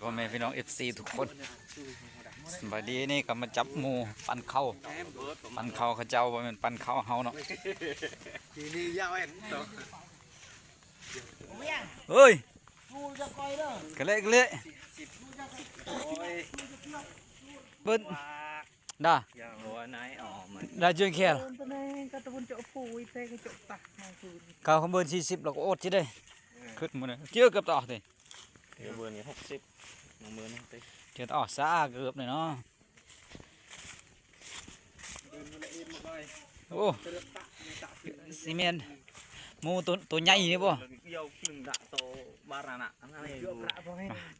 พ่อแม่พี่น้องFCทุกคนสบายดีนี่ก็มาจับหมูปั่นข้าวเขาเจ้าว่ามันปั่นข้าวเฮาเนาะเฮ้ยกระเละกระเละเบิ้ลด่าด่าเจียงแค่ข้าวขบวน40เราก็อดจิได้ขึ้นมาเลยเจือกับต่อสิเดี๋ยวเบอร์นี้60น้องเบอร์นี่ติเดี๋ยวต่อซาเกือบเลยเนาะโอ้ซีเมนต์หมูตัวใหญ่นี่ป่ะ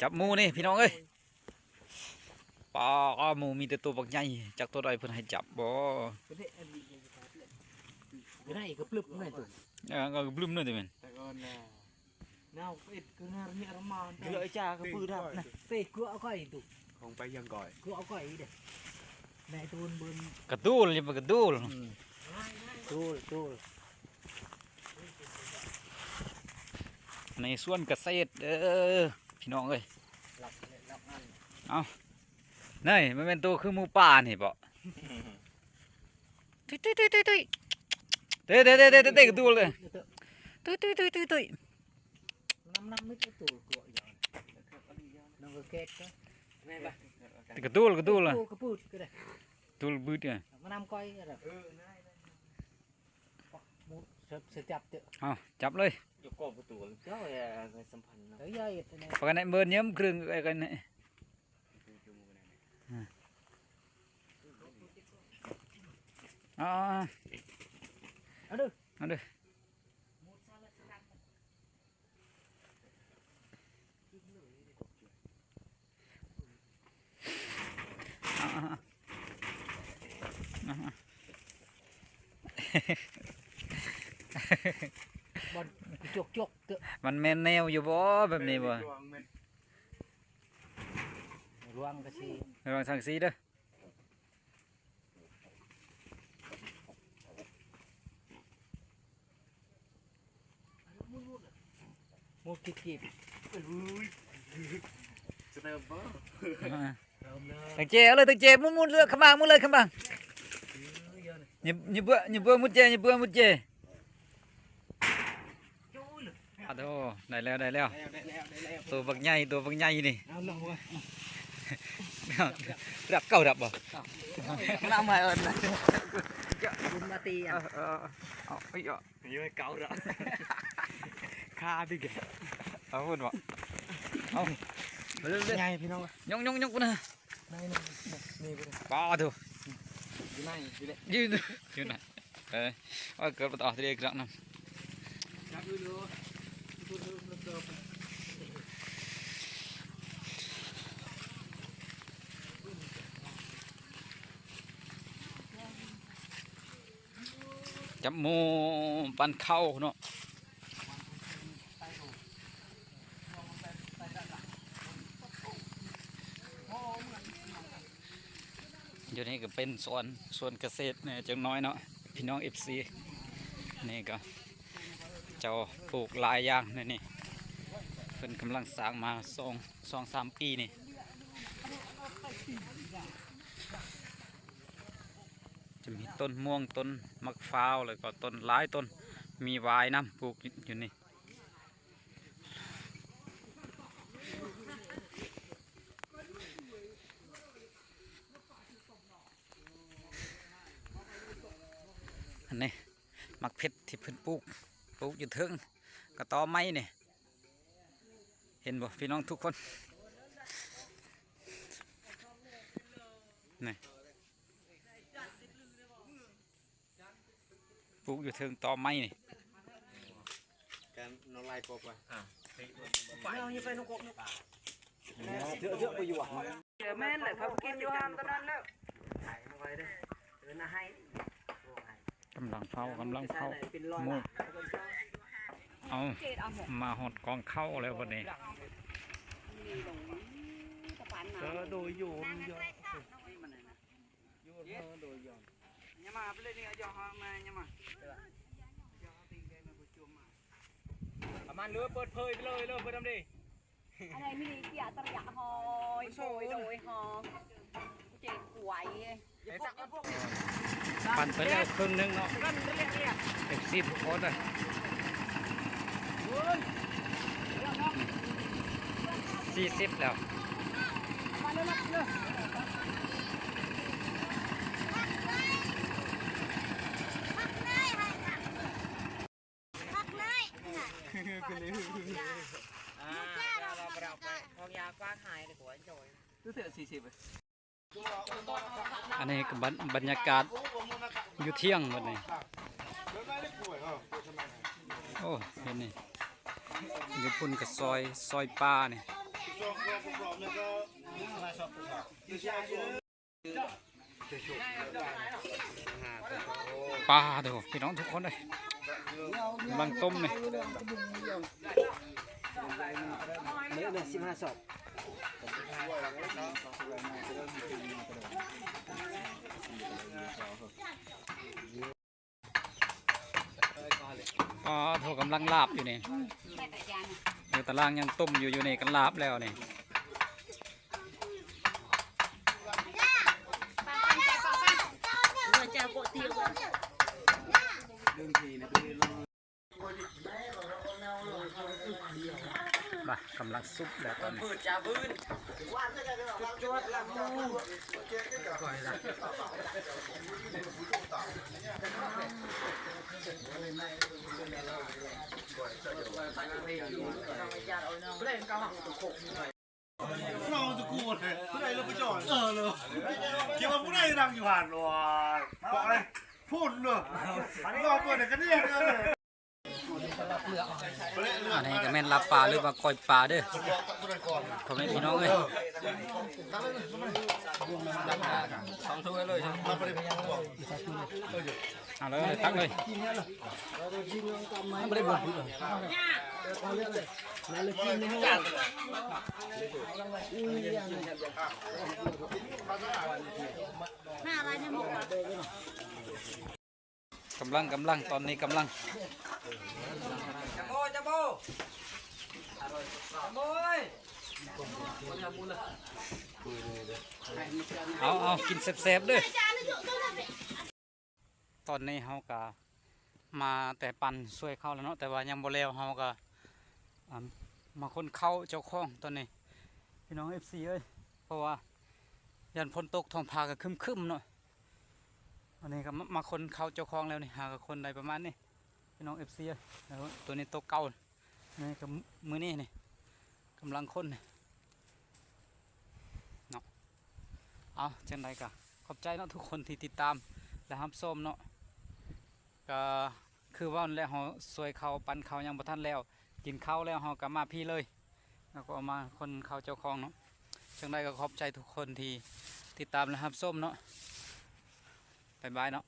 จับหมูนี่พี่น้องเอ้ยปลาหมูมีแต่ตัวบักใหญ่จากตัวใดเพิ่นให้จับบ่ได้ก็ปลึบได้ตัวก็บลุ่มนั่นติแม่นน่าเป็ดก็น่าเรียกมาเกลือจ้าก็ปื้ดครับนะเป็ดเกลือเอาก้อยตุคงไปยังก่อยเกลือเอาก้อยเด้ในตูนบนกระตูลนี่มันกระตูลตูลในส่วนเกษตรพี่น้องเอ้ยเอานี่มันเป็นตัวคือหมูป่านี่บ่ตุ้ยตุ้ยตุ้ยตุ้ยตุ้ยเด้กระตูลเลยตุ้ยน้ำไม่ตัวตัวกลัวอย่างน้องก็เก็ตก็แม่ปะกระตูลเลยกระปุกก็ได้ตูลบืดเนี่ยมาน้ำก้อยก็ได้มุดเสียจับเถอะเอาจับเลยยกกบประตูเจ้าอะไรสัมพันธ์เนาะเฮ้ยยัยเนี่ยปกันไหนเบิร์นเยิ้มครึ่งไอ้กันไหนเอาดูบอลจกเถอะมันแมนแนวอยู่บ่แบบนี้บ่รวงกระชีระวังทางซีเด้อมูกีบจะได้บ่ตั้งเจเอาเลยตั้งเจมุดเลยขมังมุดเลยขมังอย่าเบื่อมุดเจอะโธ่ได้แล้วตัวบักใหญ่นี่ดับเก่าดับบ่น้ำมาบุญมาตีอ่ะเอาไอ้ยังไม่เก่าละคาดิแกเอาพูดบ่เอาไงพี่น้องยกนะนี่ป้าถูยืนนะว่าเกิดต่อที่เด็กแล้วนะจับหมูปั่นข้าวเนาะอยู่นี่ก็เป็นสวนเกษตรเนี่ยจังน้อยเนาะพี่น้องFCนี่ก็เจ้าปลูกหลายอย่างนี่เป็นกำลังสร้างมา2-3 ปีนี่จะมีต้นม่วงต้นมะพร้าวแล้วก็ต้นหลายต้นมีวายน้ำปลูกอยู่นี่อันนี้มักเพชรที่เพิ่นปลูกอยู่เทิงกระตอไม้เนี่ยเห็นบ่พี่น้องทุกคนนี่ปลูกอยู่เทิงตอไม้นี่การนอนไล่กบว่ะเอาไปนกกเยอะไปอยู่อ่ะแม่นเลยเขากินอยู่ห้ามตอนนั้นแล้วถ่ายมาไว้เด้อนะให้กำลังเฝ้าหมูเอามาหดกองเข้าแล้ววันนี้โดยโยนเนี่ยมาไปเลยเนี่ยย่อมาเนี่ยมาประมาณเรือเปิดเผยไปเลยเริ่มเปิดทำดิ anh này mình đi kia tao dạ hồi rồi rồi hò chị quậy ปั่นไปแล้วครึ่งนึงเนาะเอฟซีทุกคนเลย40แล้ว cứ thể 40 rồi อันนี้ก็บรรยากาศอยู่เที่ยงหมดนี่โอ้เห็นนี่อยู่พุ่นกับซอยปลานี่ปลาเดี๋ยวพี่น้องทุกคนเลยกำลังต้มนี่ mấy được 15 sọt อ๋อโถกำลังลาบอยู่นี่อยู่ตารางยังต้มอยู่นี่กันลาบแล้วนี่ มากำลังซุปแล้วตอนนี้เราจะกูเลยผู้ใดเราไปจอดเลยคิดว่าผู้ใดดังอยู่ผ่านหรอบอกเลยพูดเลยรอเปิดเดี๋ยวกันเนี่ยเลย อันนี้ก็แม่นลาบปลาหรือว่าก้อยปลาเด้อพ่อแม่พี่น้องเอ้ย xong thôi rồi เอาเลยตักเลย không có buồnกำลังตอนนี้กำลังเอากินแซ่บๆเด้อตอนนี้เฮาก็มาแต่ปั่นช่วยเข้าแล้วเนาะแต่ว่ายังบ่แล้วเฮาก็มาคนเข้าเจ้าของตอนนี้พี่น้อง FC เอ้ยเพราะว่ายันฝนตกท้องฟ้าก็ครึมๆเนาะอันนี้ก็มาคนเข้าเจ้าของแล้วนี่หากับคนใดประมาณนี้พี่น้อง FC เอ้ยแล้วตัวนี้ตัวเก่านี่ก็มือนี้นี่กำลังคนนี่เนาะเอาจังใดก็ขอบใจเนาะทุกคนที่ติดตามและรับชมเนาะก็คือว่าแล้วเราสวยเขาปั่นเขายังบ่ทันแล้วกินข้าวแล้วเราก็มาพี่เลยแล้วก็เอามาคนเขาเจ้าของเนาะจังใดก็ขอบใจทุกคนที่ติดตามและรับชมเนาะบ๊ายบายเนาะ